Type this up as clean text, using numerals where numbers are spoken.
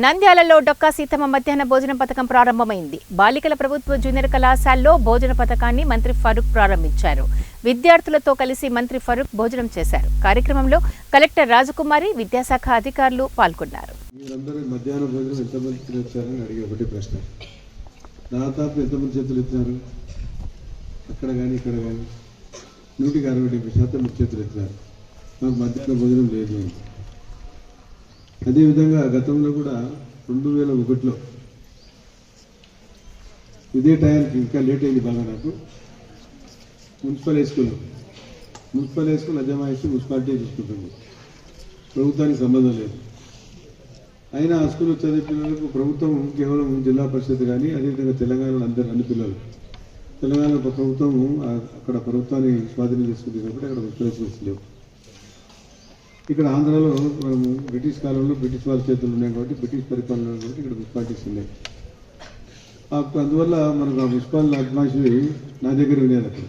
నంద్యాలలో డొక్కా సీతమ్మ మధ్యాహ్న భోజన పథకం ప్రారంభమైంది. బాలికల ప్రభుత్వ జూనియర్ కళాశాలలో భోజన పథకాన్ని మంత్రి ఫరూక్ ప్రారంభించారు. విద్యార్థులతో కలిసి మంత్రి ఫరూక్ భోజనం చేశారు. కార్యక్రమంలో కలెక్టర్ రాజకుమారి, విద్యాశాఖ అధికారులు పాల్గొన్నారు. అదేవిధంగా గతంలో కూడా 2001లో ఇదే టైంకి ఇంకా లేట్ అయింది బాగా నాకు మున్సిపల్ హై స్కూల్ అజమాయిషి మున్సిపాలిటీ చూసుకుంటుంది, ప్రభుత్వానికి సంబంధం లేదు. అయినా ఆ స్కూల్లో చదివే పిల్లలకు ప్రభుత్వం కేవలం జిల్లా పరిషత్ కానీ అదేవిధంగా తెలంగాణలో అన్ని పిల్లలు తెలంగాణలో ప్రభుత్వం అక్కడ ప్రభుత్వాన్ని స్వాధీనం చేసుకుంది కాబట్టి అక్కడ మున్సిపల్ స్కూల్స్ లేవు. ఇక్కడ ఆంధ్రాలో మనము బ్రిటిష్ కాలంలో బ్రిటిష్ వాళ్ళ చేతులు ఉన్నాయి కాబట్టి బ్రిటిష్ పరిపాలన కాబట్టి ఇక్కడ మున్సిపాలిటీస్ ఉన్నాయి. అందువల్ల మనకు ఆ మున్సిపల్ అడ్మాయిషి నా దగ్గర వినేది అక్కడ